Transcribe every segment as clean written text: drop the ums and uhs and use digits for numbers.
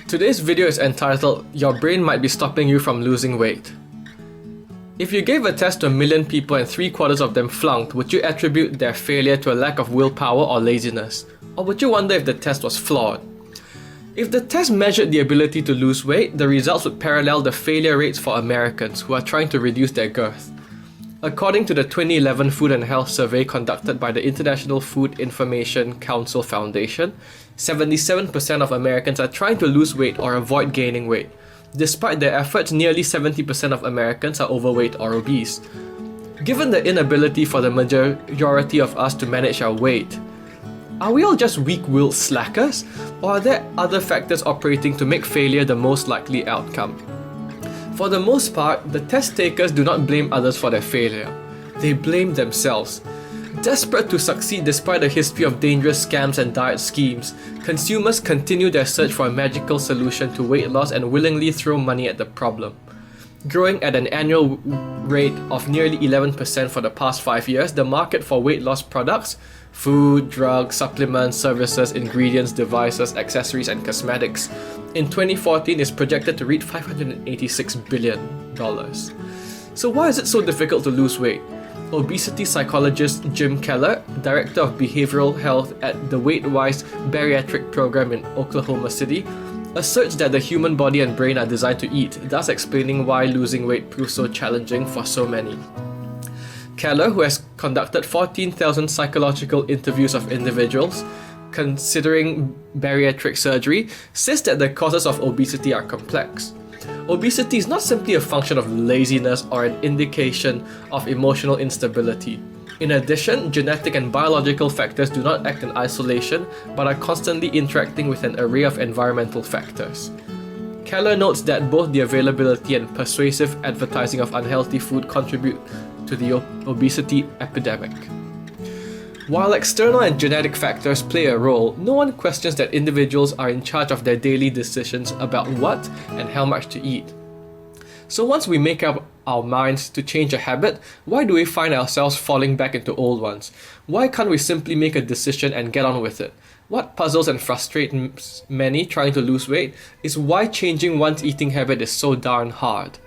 Today's video is entitled, Your Brain Might Be Stopping You from Losing Weight. If you gave a test to 1 million people and 3/4 of them flunked, would you attribute their failure to a lack of willpower or laziness? Or would you wonder if the test was flawed? If the test measured the ability to lose weight, the results would parallel the failure rates for Americans who are trying to reduce their girth. According to the 2011 Food and Health Survey conducted by the International Food Information Council Foundation, 77% of Americans are trying to lose weight or avoid gaining weight. Despite their efforts, nearly 70% of Americans are overweight or obese. Given the inability for the majority of us to manage our weight, are we all just weak-willed slackers, or are there other factors operating to make failure the most likely outcome? For the most part, the test takers do not blame others for their failure. They blame themselves. Desperate to succeed despite a history of dangerous scams and diet schemes, consumers continue their search for a magical solution to weight loss and willingly throw money at the problem. Growing at an annual rate of nearly 11% for the past 5 years, the market for weight loss products, food, drugs, supplements, services, ingredients, devices, accessories, and cosmetics, in 2014 is projected to reach $586 billion. So why is it so difficult to lose weight? Obesity psychologist Jim Keller, director of behavioral health at the WeightWise bariatric program in Oklahoma City, asserts that the human body and brain are designed to eat, thus explaining why losing weight proves so challenging for so many. Keller, who has conducted 14,000 psychological interviews of individuals considering bariatric surgery, says that the causes of obesity are complex. Obesity is not simply a function of laziness or an indication of emotional instability. In addition, genetic and biological factors do not act in isolation but are constantly interacting with an array of environmental factors. Keller notes that both the availability and persuasive advertising of unhealthy food contribute to the obesity epidemic. While external and genetic factors play a role, no one questions that individuals are in charge of their daily decisions about what and how much to eat. So once we make up our minds to change a habit, why do we find ourselves falling back into old ones? Why can't we simply make a decision and get on with it? What puzzles and frustrates many trying to lose weight is why changing one's eating habit is so darn hard.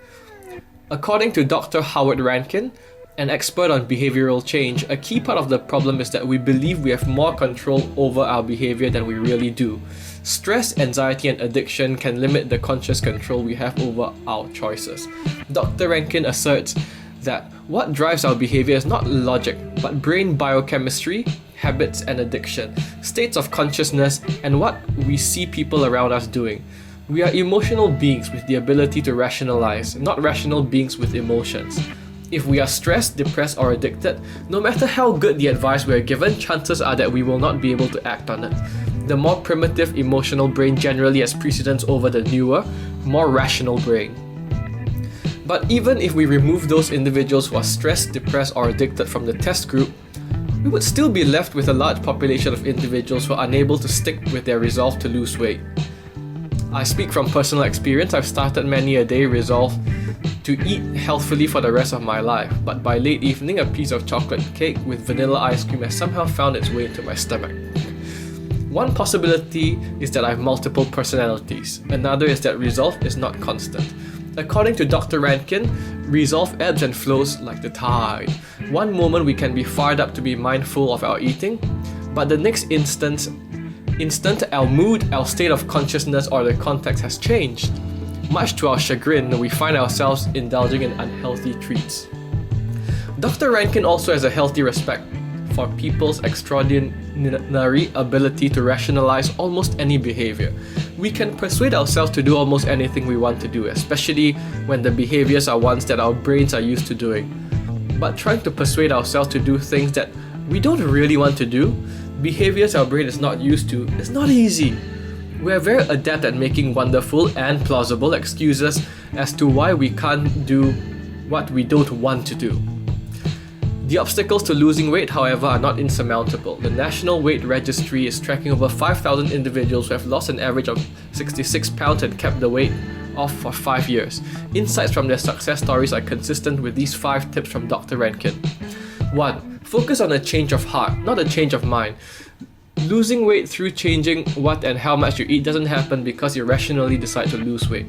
According to Dr. Howard Rankin, an expert on behavioral change, a key part of the problem is that we believe we have more control over our behavior than we really do. Stress, anxiety, and addiction can limit the conscious control we have over our choices. Dr. Rankin asserts that what drives our behavior is not logic, but brain biochemistry, habits, and addiction, states of consciousness, and what we see people around us doing. We are emotional beings with the ability to rationalize, not rational beings with emotions. If we are stressed, depressed, or addicted, no matter how good the advice we are given, chances are that we will not be able to act on it. The more primitive emotional brain generally has precedence over the newer, more rational brain. But even if we remove those individuals who are stressed, depressed, or addicted from the test group, we would still be left with a large population of individuals who are unable to stick with their resolve to lose weight. I speak from personal experience. I've started many a day resolved to eat healthfully for the rest of my life, but by late evening a piece of chocolate cake with vanilla ice cream has somehow found its way into my stomach. One possibility is that I have multiple personalities. Another is that resolve is not constant. According to Dr. Rankin, resolve ebbs and flows like the tide. One moment we can be fired up to be mindful of our eating, but the next instant our mood, our state of consciousness, or the context has changed. Much to our chagrin, we find ourselves indulging in unhealthy treats. Dr. Rankin also has a healthy respect for people's extraordinary ability to rationalize almost any behavior. We can persuade ourselves to do almost anything we want to do, especially when the behaviors are ones that our brains are used to doing. But trying to persuade ourselves to do things that we don't really want to do, behaviors our brain is not used to, is not easy. We are very adept at making wonderful and plausible excuses as to why we can't do what we don't want to do. The obstacles to losing weight, however, are not insurmountable. The National Weight Registry is tracking over 5,000 individuals who have lost an average of 66 pounds and kept the weight off for 5 years. Insights from their success stories are consistent with these 5 tips from Dr. Rankin. 1. Focus on a change of heart, not a change of mind. Losing weight through changing what and how much you eat doesn't happen because you rationally decide to lose weight.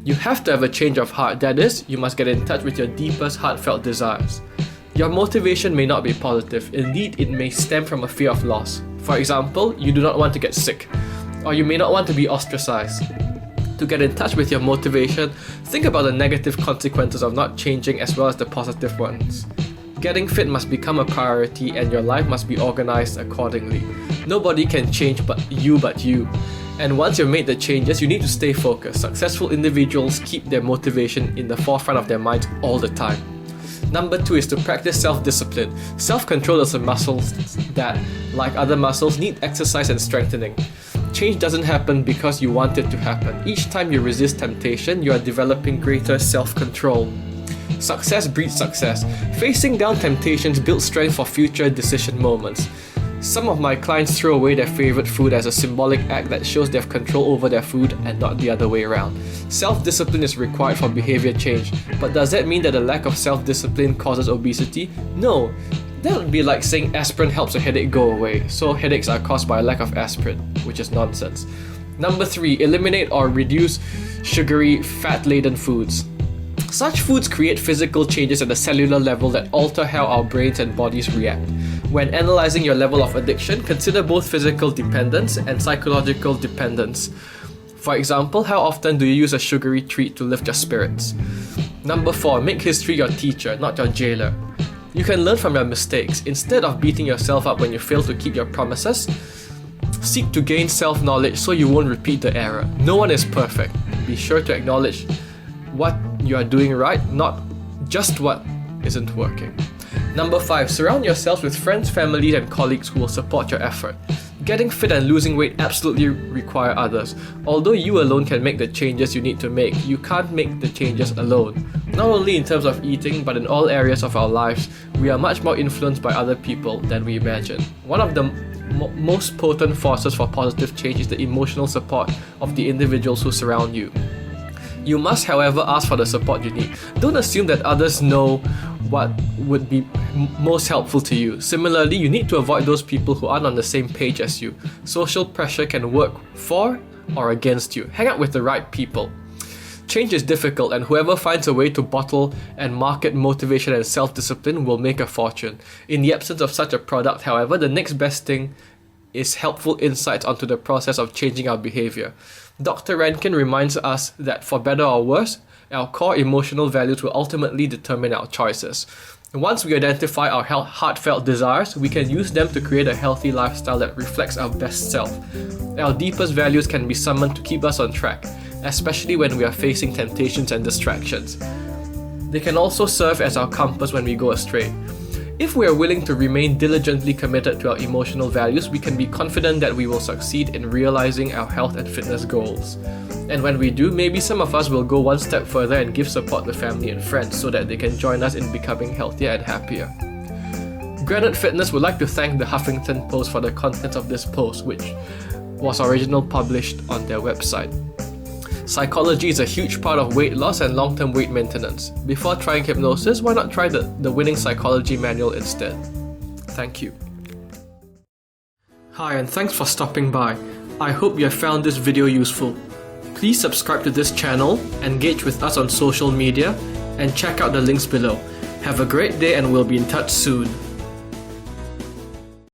You have to have a change of heart, that is, you must get in touch with your deepest heartfelt desires. Your motivation may not be positive, indeed it may stem from a fear of loss. For example, you do not want to get sick, or you may not want to be ostracized. To get in touch with your motivation, think about the negative consequences of not changing as well as the positive ones. Getting fit must become a priority and your life must be organized accordingly. Nobody can change but you. And once you've made the changes, you need to stay focused. Successful individuals keep their motivation in the forefront of their minds all the time. Number 2 is to practice self-discipline. Self-control is a muscle that, like other muscles, need exercise and strengthening. Change doesn't happen because you want it to happen. Each time you resist temptation, you are developing greater self-control. Success breeds success. Facing down temptations builds strength for future decision moments. Some of my clients throw away their favorite food as a symbolic act that shows they have control over their food and not the other way around. Self-discipline is required for behavior change, but does that mean that a lack of self-discipline causes obesity? No. That would be like saying aspirin helps a headache go away, so headaches are caused by a lack of aspirin, which is nonsense. Number 3, eliminate or reduce sugary, fat-laden foods. Such foods create physical changes at the cellular level that alter how our brains and bodies react. When analyzing your level of addiction, consider both physical dependence and psychological dependence. For example, how often do you use a sugary treat to lift your spirits? Number 4, make history your teacher, not your jailer. You can learn from your mistakes. Instead of beating yourself up when you fail to keep your promises, seek to gain self-knowledge so you won't repeat the error. No one is perfect. Be sure to acknowledge what you are doing right, not just what isn't working. Number 5, surround yourself with friends, family, and colleagues who will support your effort. Getting fit and losing weight absolutely require others. Although you alone can make the changes you need to make, you can't make the changes alone. Not only in terms of eating, but in all areas of our lives, we are much more influenced by other people than we imagine. One of the most potent forces for positive change is the emotional support of the individuals who surround you. You must, however, ask for the support you need. Don't assume that others know what would be most helpful to you. Similarly, you need to avoid those people who aren't on the same page as you. Social pressure can work for or against you. Hang out with the right people. Change is difficult, and whoever finds a way to bottle and market motivation and self-discipline will make a fortune. In the absence of such a product, however, the next best thing is helpful insights onto the process of changing our behavior. Dr. Rankin reminds us that for better or worse, our core emotional values will ultimately determine our choices. Once we identify our heartfelt desires, we can use them to create a healthy lifestyle that reflects our best self. Our deepest values can be summoned to keep us on track, especially when we are facing temptations and distractions. They can also serve as our compass when we go astray. If we are willing to remain diligently committed to our emotional values, we can be confident that we will succeed in realizing our health and fitness goals. And when we do, maybe some of us will go one step further and give support to family and friends so that they can join us in becoming healthier and happier. Granite Fitness would like to thank the Huffington Post for the content of this post, which was originally published on their website. Psychology is a huge part of weight loss and long-term weight maintenance. Before trying hypnosis, why not try the winning psychology manual instead? Thank you. Hi, and thanks for stopping by. I hope you have found this video useful. Please subscribe to this channel, engage with us on social media, and check out the links below. Have a great day and we'll be in touch soon.